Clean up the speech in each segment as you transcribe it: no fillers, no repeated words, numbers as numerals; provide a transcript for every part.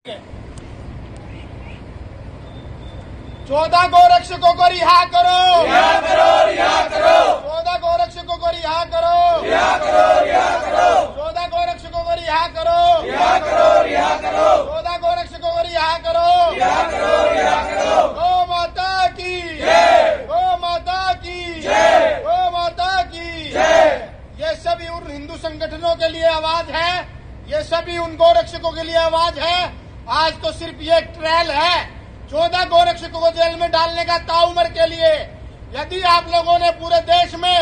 14 गोरक्षकों को रिहा करो, रिहा करो, रिहा करो, 14 गोरक्षकों को रिहा करो, रिहा करो, रिहा करो, 14 गोरक्षकों को रिहा करो, रिहा करो, रिहा करो, 14 गोरक्षकों को रिहा करो, रिहा करो, रिहा करो। गौ माता की जय, गौ माता की जय, गौ माता की जय। ये सभी उन हिंदू संगठनों के लिए आवाज है, ये सभी उन गोरक्षकों के लिए आवाज है। आज तो सिर्फ ये एक ट्रायल है 14 गोरक्षकों को जेल में डालने का ताउम्र के लिए। यदि आप लोगों ने पूरे देश में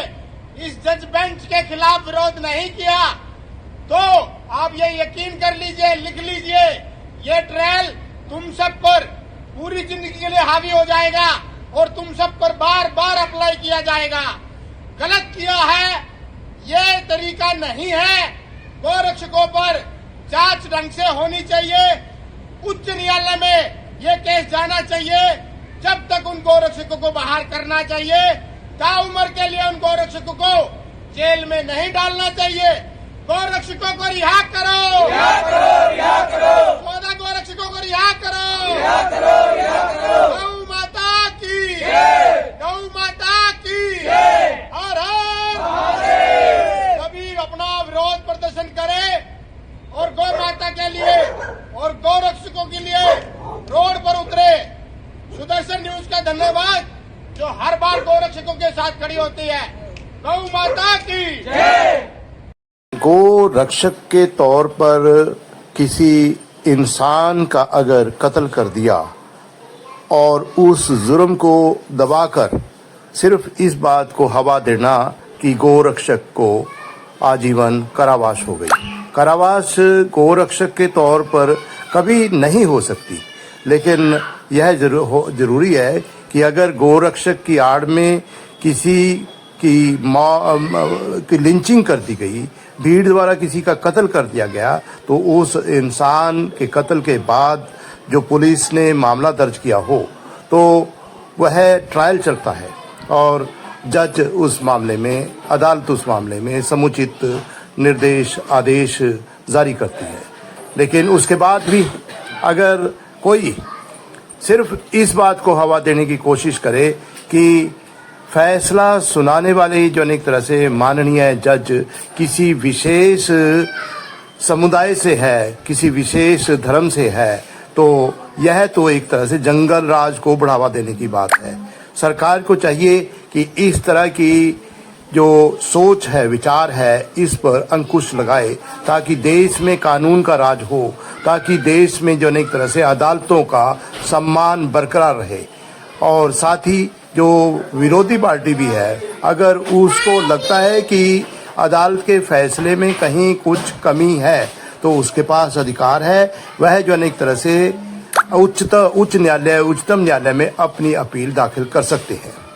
इस जज बेंच के खिलाफ विरोध नहीं किया तो आप ये यकीन कर लीजिए, लिख लीजिए, ये ट्रायल तुम सब पर पूरी जिंदगी के लिए हावी हो जाएगा और तुम सब पर बार बार अप्लाई किया जाएगा। गलत किया है, ये तरीका नहीं है। गोरक्षकों पर जांच ढंग से होनी चाहिए, उच्च न्यायालय में ये केस जाना चाहिए। जब तक उन गोरक्षकों को बाहर करना चाहिए, ताउम्र के लिए उन गोरक्षकों को जेल में नहीं डालना चाहिए। गोरक्षकों को रिहा करो, रिहा करो, रिहा करो, 14 गोरक्षकों को रिहा करो, रिहा करो, रिहा करो। गौ माता की जय, गौ माता की जय। हर हर महादेव। सभी अपना विरोध प्रदर्शन करें और गौ माता के लिए और गोरक्षकों के लिए रोड पर उतरे। सुदर्शन न्यूज का धन्यवाद जो हर बार गोरक्षकों के साथ खड़ी होती है। गौ माता की जय। गो रक्षक के तौर पर किसी इंसान का अगर कत्ल कर दिया और उस जुर्म को दबाकर सिर्फ इस बात को हवा देना कि गोरक्षक को आजीवन कारावास हो गई। कारावास गोरक्षक के तौर पर कभी नहीं हो सकती, लेकिन यह जरूरी है कि अगर गोरक्षक की आड़ में किसी की लिंचिंग कर दी गई, भीड़ द्वारा किसी का कत्ल कर दिया गया, तो उस इंसान के कत्ल के बाद जो पुलिस ने मामला दर्ज किया हो तो वह ट्रायल चलता है और जज उस मामले में, अदालत उस मामले में समुचित निर्देश आदेश जारी करती है। लेकिन उसके बाद भी अगर कोई सिर्फ इस बात को हवा देने की कोशिश करे कि फैसला सुनाने वाले जो एक तरह से माननीय जज किसी विशेष समुदाय से है, किसी विशेष धर्म से है, तो यह तो एक तरह से जंगल राज को बढ़ावा देने की बात है। सरकार को चाहिए कि इस तरह की जो सोच है, विचार है, इस पर अंकुश लगाए ताकि देश में कानून का राज हो, ताकि देश में जो एक तरह से अदालतों का सम्मान बरकरार रहे। और साथ ही जो विरोधी पार्टी भी है, अगर उसको लगता है कि अदालत के फैसले में कहीं कुछ कमी है तो उसके पास अधिकार है, वह जो एक तरह से उच्चतम न्यायालय में अपनी अपील दाखिल कर सकते हैं।